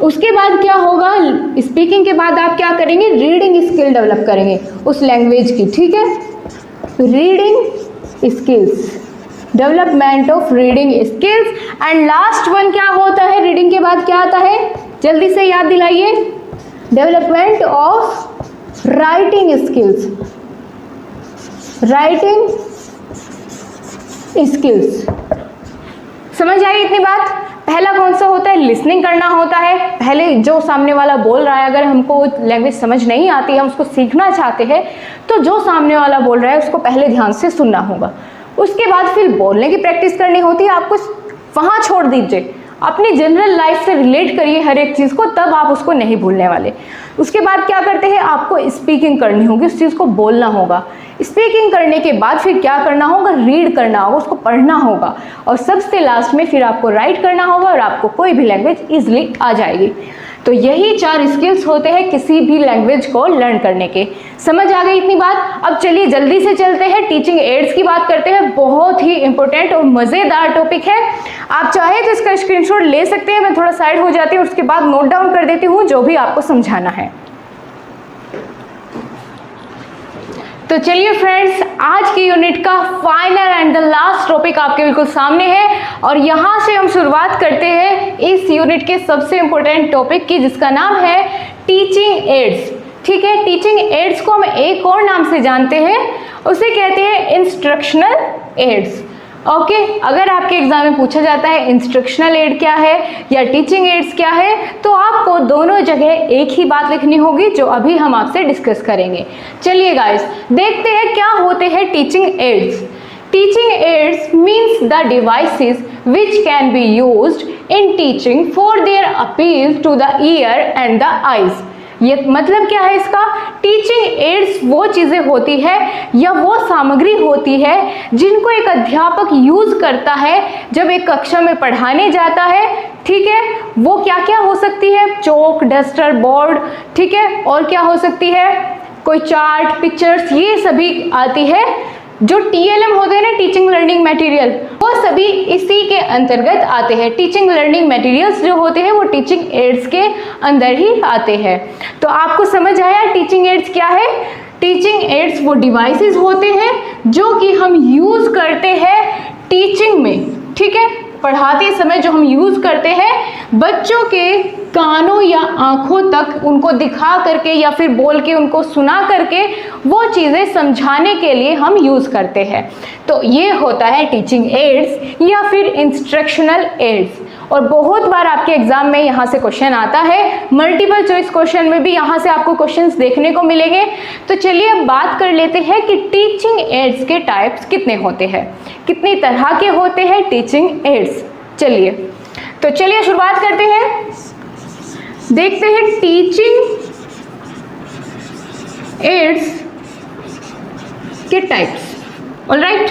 उसके बाद क्या होगा, स्पीकिंग के बाद आप क्या करेंगे, रीडिंग स्किल डेवलप करेंगे उस लैंग्वेज की, ठीक है। Reading skills, development of reading skills. And last one क्या होता है, रीडिंग के बाद क्या आता है, जल्दी से याद दिलाइए, development of writing skills, writing skills. समझ आई इतनी बात। पहला कौन सा होता है, लिसनिंग करना होता है, पहले जो सामने वाला बोल रहा है, अगर हमको लैंग्वेज समझ नहीं आती है, हम उसको सीखना चाहते हैं, तो जो सामने वाला बोल रहा है उसको पहले ध्यान से सुनना होगा। उसके बाद फिर बोलने की प्रैक्टिस करनी होती है। आपको वहाँ छोड़ दीजिए, अपनी जनरल लाइफ से रिलेट करिए हर एक चीज़ को, तब आप उसको नहीं भूलने वाले। उसके बाद क्या करते हैं, आपको स्पीकिंग करनी होगी, उस चीज़ को बोलना होगा। स्पीकिंग करने के बाद फिर क्या करना होगा, रीड करना होगा, उसको पढ़ना होगा, और सबसे लास्ट में फिर आपको राइट करना होगा और आपको कोई भी लैंग्वेज ईजिली आ जाएगी। तो यही 4 स्किल्स होते हैं किसी भी लैंग्वेज को लर्न करने के। समझ आ गई इतनी बात। अब चलिए जल्दी से चलते हैं, टीचिंग एड्स की बात करते हैं। बहुत ही इंपॉर्टेंट और मज़ेदार टॉपिक है। आप चाहे तो इसका स्क्रीनशॉट ले सकते हैं, मैं थोड़ा साइड हो जाती हूँ, उसके बाद नोट डाउन कर देती हूँ जो भी आपको समझाना है। तो चलिए फ्रेंड्स, आज की यूनिट का final and the last topic आपके बिल्कुल सामने है और यहाँ से हम शुरुआत करते हैं इस यूनिट के सबसे इम्पोर्टेंट टॉपिक की, जिसका नाम है टीचिंग एड्स। ठीक है, टीचिंग एड्स को हम एक और नाम से जानते हैं, उसे कहते हैं इंस्ट्रक्शनल एड्स। ओके, अगर आपके एग्जाम में पूछा जाता है इंस्ट्रक्शनल एड क्या है या टीचिंग एड्स क्या है, तो आपको दोनों जगह एक ही बात लिखनी होगी, जो अभी हम आपसे डिस्कस करेंगे। चलिए गाइस, देखते हैं क्या होते हैं teaching ads. Teaching ads means the devices which can be used in teaching for their appeal to the ear and the eyes। ये मतलब क्या है इसका? टीचिंग एड्स वो चीज़ें होती है या वो सामग्री होती है जिनको एक अध्यापक यूज़ करता है जब एक कक्षा में पढ़ाने जाता है। ठीक है, वो क्या क्या हो सकती है? चौक, डस्टर, बोर्ड, ठीक है, और क्या हो सकती है? कोई चार्ट, पिक्चर्स, ये सभी आती है। जो TLM होते हैं ना, टीचिंग लर्निंग मटेरियल, वो सभी इसी के अंतर्गत आते हैं। टीचिंग लर्निंग मटेरियल्स जो होते हैं वो टीचिंग एड्स के अंदर ही आते हैं। तो आपको समझ आया टीचिंग एड्स क्या है? टीचिंग एड्स वो डिवाइसेस होते हैं जो कि हम यूज़ करते हैं टीचिंग में। ठीक है, पढ़ाते समय जो हम यूज़ करते हैं, बच्चों के कानों या आँखों तक उनको दिखा करके या फिर बोल के उनको सुना करके वो चीज़ें समझाने के लिए हम यूज़ करते हैं। तो ये होता है टीचिंग एड्स या फिर इंस्ट्रक्शनल एड्स। और बहुत बार आपके एग्जाम में यहाँ से क्वेश्चन आता है, मल्टीपल चॉइस क्वेश्चन में भी यहाँ से आपको क्वेश्चंस देखने को मिलेंगे। तो चलिए अब बात कर लेते हैं कि टीचिंग एड्स के टाइप्स कितने होते हैं, कितनी तरह के होते हैं टीचिंग एड्स। चलिए शुरुआत करते हैं, देखते हैं टीचिंग एड्स के टाइप्स। ऑलराइट,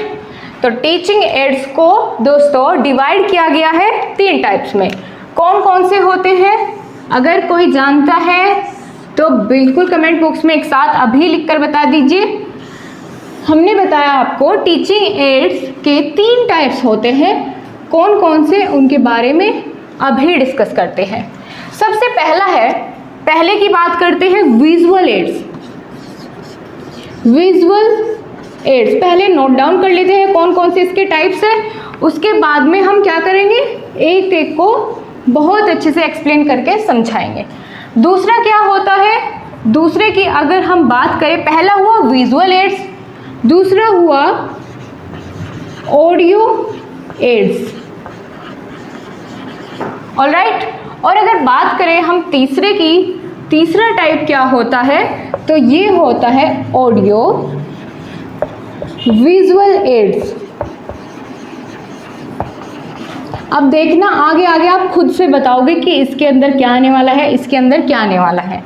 तो टीचिंग एड्स को दोस्तों डिवाइड किया गया है 3 टाइप्स में। कौन कौन से होते हैं? अगर कोई जानता है तो बिल्कुल कमेंट बॉक्स में एक साथ अभी लिखकर बता दीजिए। हमने बताया आपको टीचिंग एड्स के 3 टाइप्स होते हैं। कौन कौन से, उनके बारे में अभी डिस्कस करते हैं। सबसे पहले की बात करते हैं विजुअल एड्स। विजुअल एड्स पहले नोट डाउन कर लेते हैं कौन कौन से इसके टाइप्स हैं, उसके बाद में हम क्या करेंगे, एक एक को बहुत अच्छे से एक्सप्लेन करके समझाएंगे। दूसरा क्या होता है? दूसरे की अगर हम बात करें, पहला हुआ विजुअल एड्स, दूसरा हुआ ऑडियो एड्स। ऑलराइट, और अगर बात करें हम तीसरे की, तीसरा टाइप क्या होता है? तो ये होता है ऑडियो विजुअल एड्स। अब देखना आगे आगे आप खुद से बताओगे कि इसके अंदर क्या आने वाला है, इसके अंदर क्या आने वाला है।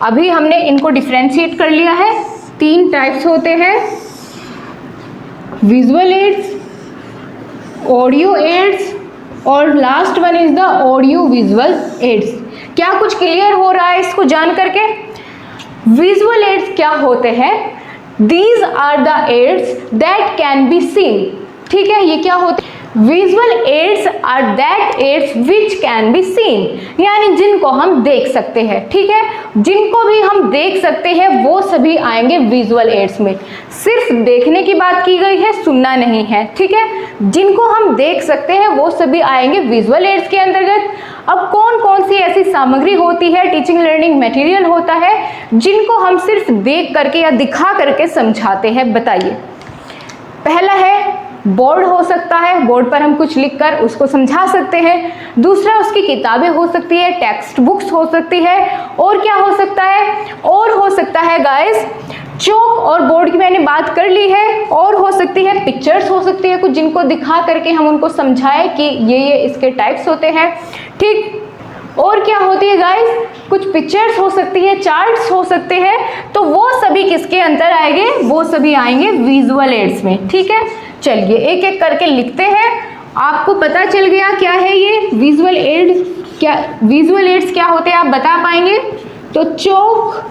अभी हमने इनको डिफरेंशिएट कर लिया है। 3 टाइप्स होते हैं, विजुअल एड्स, ऑडियो एड्स और last one is the audio visual aids. क्या कुछ क्लियर हो रहा है इसको जान करके? विजुअल एड्स क्या होते हैं? These are the aids that can be seen। ठीक है, ये क्या होते हैं? Visual aids are that aids which can be seen, यानी जिनको हम देख सकते हैं। ठीक है, जिनको भी हम देख सकते हैं वो सभी आएंगे विजुअल एड्स में। सिर्फ देखने की बात की गई है, सुनना नहीं है। ठीक है, जिनको हम देख सकते हैं वो सभी आएंगे विजुअल एड्स के अंतर्गत। अब कौन कौन सी ऐसी सामग्री होती है, टीचिंग लर्निंग मटेरियल होता है, जिनको हम सिर्फ देख करके या दिखा करके समझाते हैं? बताइए। पहला है बोर्ड हो सकता है, बोर्ड पर हम कुछ लिखकर उसको समझा सकते हैं। दूसरा उसकी किताबें हो सकती है, टेक्स्ट बुक्स हो सकती है। और क्या हो सकता है? और हो सकता है गाइस, चौक और बोर्ड की मैंने बात कर ली है। और हो सकती है पिक्चर्स हो सकती है कुछ, जिनको दिखा करके हम उनको समझाएं कि ये इसके टाइप्स होते हैं। ठीक, और क्या होती है गाइस? कुछ पिक्चर्स हो सकती है, चार्ट्स हो सकते हैं। तो वो सभी किसके अंदर आएंगे? वो सभी आएंगे विजुअल एड्स में। ठीक है, चलिए एक एक करके लिखते हैं। आपको पता चल गया क्या है ये विजुअल एड? क्या विजुअल एड्स क्या होते हैं आप बता पाएंगे? तो चौक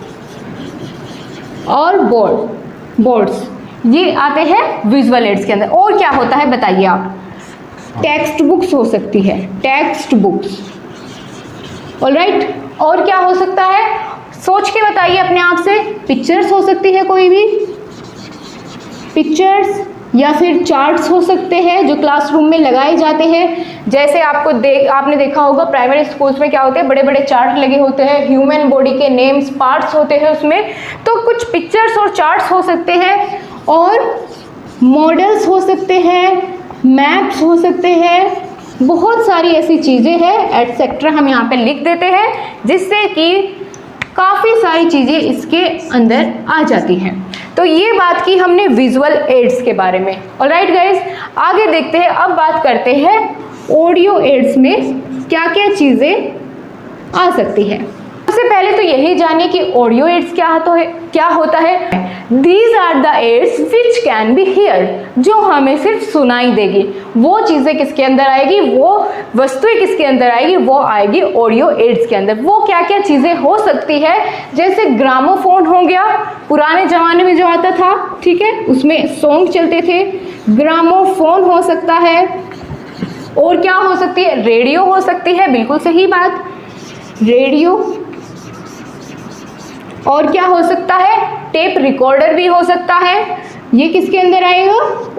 और बोर्ड्स ये आते हैं विजुअल एड्स के अंदर। और क्या होता है बताइए आप? टेक्स्ट बुक्स हो सकती है, टेक्स्ट बुक्स। ऑलराइट, और क्या हो सकता है? सोच के बताइए अपने आप से। पिक्चर्स हो सकती है कोई भी, पिक्चर्स या फिर चार्ट्स हो सकते हैं जो क्लासरूम में लगाए जाते हैं। जैसे आपने देखा होगा प्राइमरी स्कूल्स में क्या होते हैं, बड़े बड़े चार्ट लगे होते हैं, ह्यूमन बॉडी के नेम्स पार्ट्स होते हैं उसमें। तो कुछ पिक्चर्स और चार्ट्स हो सकते हैं, और मॉडल्स हो सकते हैं, मैप्स हो सकते हैं, बहुत सारी ऐसी चीज़ें हैं एटसेट्रा हम यहाँ पे लिख देते हैं, जिससे कि काफ़ी सारी चीज़ें इसके अंदर आ जाती हैं। तो ये बात की हमने विजुअल एड्स के बारे में। ऑलराइट गाइस, आगे देखते हैं। अब बात करते हैं ऑडियो एड्स में क्या क्या चीज़ें आ सकती हैं। सबसे पहले तो यही जानिए कि ऑडियो एड्स क्या होता है। These are the aids which can be heard, जो हमें सिर्फ सुनाई देगी। वो चीज़ें किसके अंदर आएगी, वो वस्तुएं किसके अंदर आएगी, वो आएगी ऑडियो एड्स के अंदर। वो क्या क्या चीज़ें हो सकती है, जैसे ग्रामोफोन हो गया, पुराने ज़माने में जो आता था, ठीक है, उसमें सॉन्ग चलते थे, ग्रामोफोन हो सकता है। और क्या हो सकती है, रेडियो हो सकती है, बिल्कुल सही बात, रेडियो। और क्या हो सकता है, टेप रिकॉर्डर भी हो सकता है। ये किसके अंदर आएगा,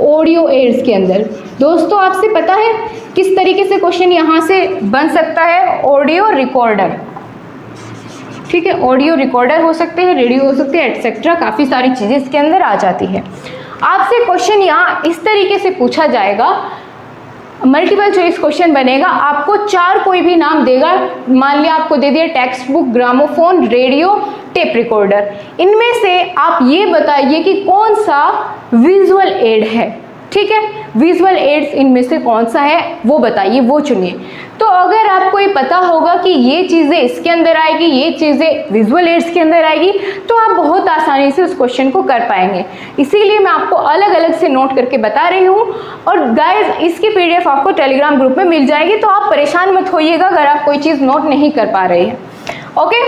ऑडियो एड्स के अंदर। दोस्तों आपसे पता है किस तरीके से क्वेश्चन यहाँ से बन सकता है, ऑडियो रिकॉर्डर, ठीक है, ऑडियो रिकॉर्डर हो सकते हैं, रेडियो हो सकते हैं, एटसेट्रा, काफ़ी सारी चीज़ें इसके अंदर आ जाती है। आपसे क्वेश्चन यहाँ इस तरीके से पूछा जाएगा, मल्टीपल चॉइस क्वेश्चन बनेगा, आपको 4 कोई भी नाम देगा। मान लिया आपको दे दिया text book, gramophone, radio, tape recorder. इनमें से आप ये बताइए कि कौन सा विजुअल एड है, ठीक है, विजुअल एड्स इनमें से कौन सा है वो बताइए, वो चुनिए। तो अगर आपको ये पता होगा कि ये चीज़ें इसके अंदर आएगी, ये चीज़ें विजुअल एड्स के अंदर आएगी, तो आप बहुत आसानी से उस क्वेश्चन को कर पाएंगे। इसीलिए मैं आपको अलग अलग से नोट करके बता रही हूँ। और गाइज इसकी PDF आपको टेलीग्राम ग्रुप में मिल जाएगी, तो आप परेशान मत होइएगा अगर आप कोई चीज़ नोट नहीं कर पा रहे हैं। ओके,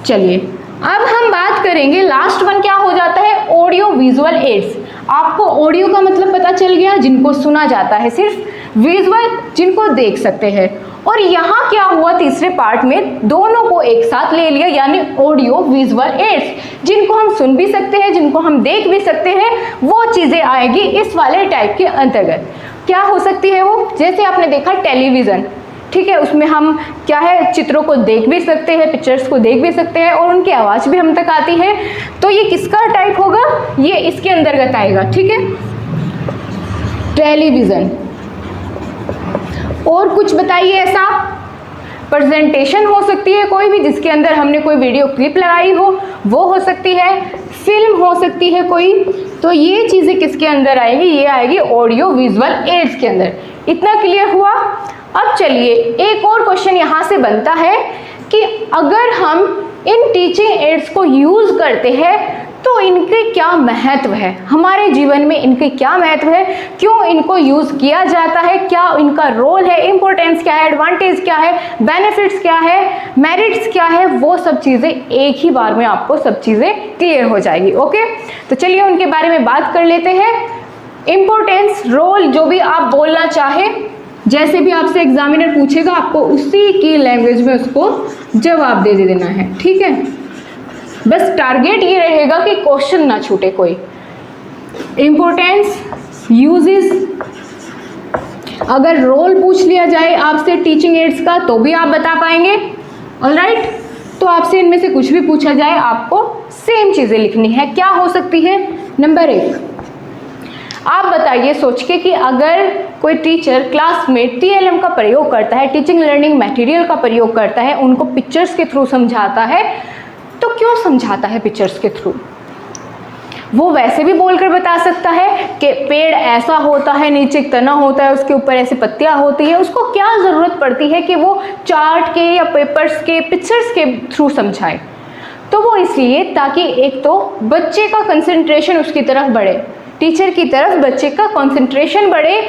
चलिए अब हम बात करेंगे, लास्ट वन क्या हो जाता है, ऑडियो विजुअल एड्स। आपको ऑडियो का मतलब पता चल गया, जिनको सुना जाता है सिर्फ, विजुअल जिनको देख सकते हैं। और यहाँ क्या हुआ, तीसरे पार्ट में दोनों को एक साथ ले लिया, यानी ऑडियो विजुअल एड्स, जिनको हम सुन भी सकते हैं, जिनको हम देख भी सकते हैं, वो चीज़ें आएगी इस वाले टाइप के अंतर्गत। क्या हो सकती है वो, जैसे आपने देखा टेलीविज़न, ठीक है, उसमें हम क्या है, चित्रों को देख भी सकते हैं, पिक्चर्स को देख भी सकते हैं, और उनकी आवाज़ भी हम तक आती है। तो ये किसका टाइप होगा, ये इसके अंतर्गत आएगा, ठीक है, टेलीविज़न। और कुछ बताइए ऐसा, प्रेजेंटेशन हो सकती है कोई भी, जिसके अंदर हमने कोई वीडियो क्लिप लगाई हो, वो हो सकती है, फिल्म हो सकती है कोई। तो ये चीज़ें किसके अंदर आएगी, ये आएगी ऑडियो विजुअल एड्स के अंदर। इतना क्लियर हुआ। अब चलिए एक और क्वेश्चन यहाँ से बनता है कि अगर हम इन टीचिंग एड्स को यूज़ करते हैं तो इनके क्या महत्व है, हमारे जीवन में इनके क्या महत्व है, क्यों इनको यूज़ किया जाता है, क्या इनका रोल है, इंपॉर्टेंस क्या है, एडवांटेज क्या है, बेनिफिट्स क्या है, मेरिट्स क्या है, वो सब चीज़ें एक ही बार में आपको सब चीज़ें क्लियर हो जाएगी। ओके, तो चलिए उनके बारे में बात कर लेते हैं। इंपॉर्टेंस, रोल, जो भी आप बोलना चाहे, जैसे भी आपसे एग्जामिनर पूछेगा आपको उसी की लैंग्वेज में उसको जवाब दे देना है, ठीक है। बस टारगेट ये रहेगा कि क्वेश्चन ना छूटे कोई। इंपॉर्टेंस, यूजेस, अगर रोल पूछ लिया जाए आपसे टीचिंग एड्स का तो भी आप बता पाएंगे। ऑलराइट, तो आपसे इनमें से कुछ भी पूछा जाए आपको सेम चीज़ें लिखनी है। क्या हो सकती है, नंबर 1, आप बताइए सोच के कि अगर कोई टीचर क्लास में TLM का प्रयोग करता है, टीचिंग लर्निंग मटेरियल का प्रयोग करता है, उनको पिक्चर्स के थ्रू समझाता है, तो क्यों समझाता है पिक्चर्स के थ्रू? वो वैसे भी बोलकर बता सकता है कि पेड़ ऐसा होता है, नीचे एक तना होता है, उसके ऊपर ऐसे पत्तियां होती है, उसको क्या ज़रूरत पड़ती है कि वो चार्ट के या पेपर्स के पिक्चर्स के थ्रू समझाए? तो वो इसलिए ताकि एक तो बच्चे का कंसंट्रेशन उसकी तरफ बढ़े, टीचर की तरफ बच्चे का कंसंट्रेशन बढ़े,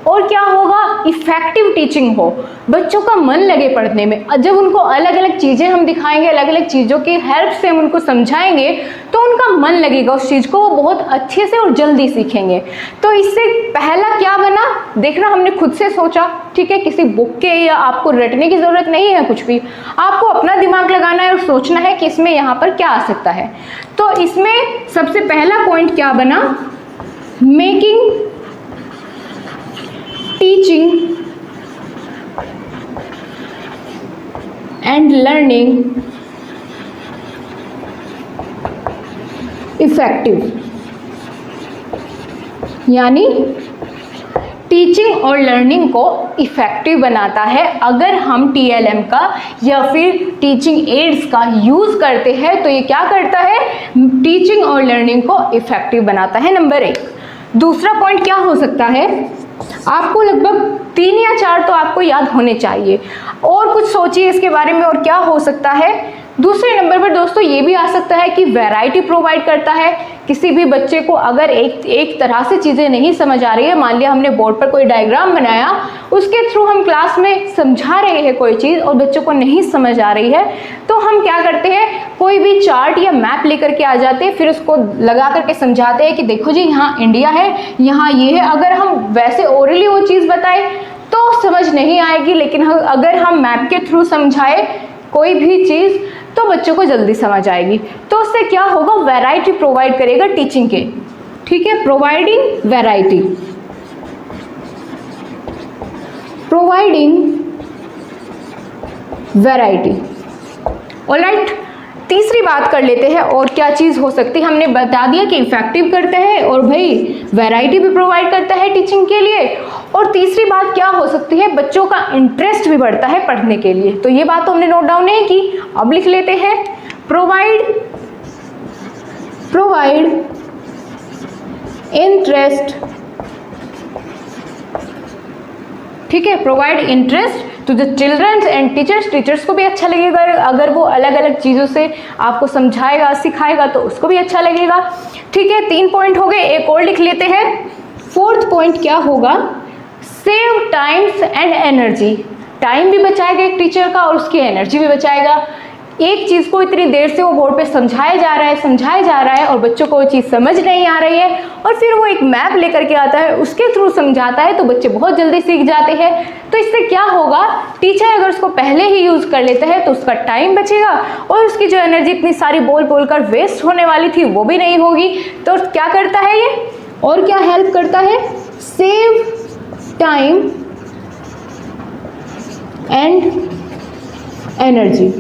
और क्या होगा, इफेक्टिव टीचिंग हो, बच्चों का मन लगे पढ़ने में। जब उनको अलग अलग चीज़ें हम दिखाएंगे, अलग अलग चीज़ों की हेल्प से हम उनको समझाएंगे, तो उनका मन लगेगा उस चीज़ को, वो बहुत अच्छे से और जल्दी सीखेंगे। तो इससे पहला क्या बना, देखना हमने खुद से सोचा, ठीक है, किसी बुक के या आपको रटने की ज़रूरत नहीं है, कुछ भी आपको अपना दिमाग लगाना है और सोचना है कि इसमें यहाँ पर क्या आ सकता है। तो इसमें सबसे पहला पॉइंट क्या बना, making teaching and learning effective, यानी टीचिंग और लर्निंग को इफ़ेक्टिव बनाता है अगर हम TLM का या फिर टीचिंग एड्स का यूज़ करते हैं। तो ये क्या करता है, टीचिंग और लर्निंग को इफ़ेक्टिव बनाता है, नंबर 1। दूसरा पॉइंट क्या हो सकता है, आपको लगभग 3 या 4 तो आपको याद होने चाहिए, और कुछ सोचिए इसके बारे में और क्या हो सकता है। दूसरे नंबर पर दोस्तों ये भी आ सकता है कि वैरायटी प्रोवाइड करता है। किसी भी बच्चे को अगर एक तरह से चीज़ें नहीं समझ आ रही है, मान लिया हमने बोर्ड पर कोई डायग्राम बनाया, उसके थ्रू हम क्लास में समझा रहे हैं कोई चीज़ और बच्चों को नहीं समझ आ रही है, तो हम क्या करते हैं, कोई भी चार्ट या मैप लेकर के आ जाते हैं, फिर उसको लगा करके समझाते हैं कि देखो जी यहाँ इंडिया है, यहाँ ये है। अगर हम वैसे ओरली वो चीज़ बताएं तो समझ नहीं आएगी, लेकिन अगर हम मैप के थ्रू समझाएं कोई भी चीज़ तो बच्चों को जल्दी समझ आएगी। तो उससे क्या होगा, वैरायटी प्रोवाइड करेगा टीचिंग के, ठीक है, providing variety, providing variety. Alright, तीसरी बात कर लेते हैं और क्या चीज़ हो सकती है। हमने बता दिया कि इफेक्टिव करता है और भाई वैरायटी भी प्रोवाइड करता है टीचिंग के लिए। और तीसरी बात क्या हो सकती है, बच्चों का इंटरेस्ट भी बढ़ता है पढ़ने के लिए। तो ये बात तो हमने नोट डाउन नहीं की, अब लिख लेते हैं, प्रोवाइड इंटरेस्ट, ठीक है, provide interest to the childrens and teachers. Teachers को भी अच्छा लगेगा अगर वो अलग अलग चीज़ों से आपको समझाएगा, सिखाएगा, तो उसको भी अच्छा लगेगा। ठीक है, 3 पॉइंट हो गए, एक और लिख लेते हैं। 4th पॉइंट क्या होगा, save times and energy. Time भी बचाएगा एक टीचर का और उसकी एनर्जी भी बचाएगा। एक चीज़ को इतनी देर से वो बोर्ड पे समझाया जा रहा है और बच्चों को वो चीज़ समझ नहीं आ रही है, और फिर वो एक मैप लेकर के आता है, उसके थ्रू समझाता है, तो बच्चे बहुत जल्दी सीख जाते हैं। तो इससे क्या होगा, टीचर अगर उसको पहले ही यूज़ कर लेता है तो उसका टाइम बचेगा और उसकी जो एनर्जी इतनी सारी बोल कर वेस्ट होने वाली थी वो भी नहीं होगी। तो क्या करता है ये, और क्या हेल्प करता है, सेव टाइम एंड एनर्जी।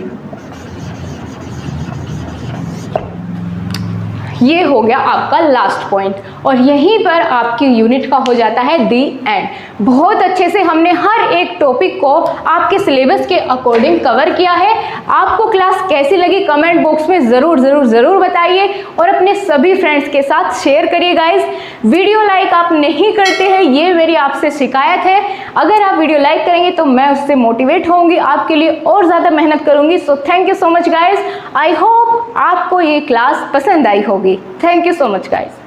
ये हो गया आपका लास्ट पॉइंट, और यहीं पर आपकी यूनिट का हो जाता है दी एंड। बहुत अच्छे से हमने हर एक टॉपिक को आपके सिलेबस के अकॉर्डिंग कवर किया है। आपको क्लास कैसी लगी कमेंट बॉक्स में ज़रूर बताइए और अपने सभी फ्रेंड्स के साथ शेयर करिए गाइस। वीडियो लाइक आप नहीं करते हैं, ये मेरी आपसे शिकायत है। अगर आप वीडियो लाइक करेंगे तो मैं उससे मोटिवेट होंगी, आपके लिए और ज़्यादा मेहनत करूँगी। So thank you so much guys, I hope आपको ये क्लास पसंद आई होगी। Thank you so much guys.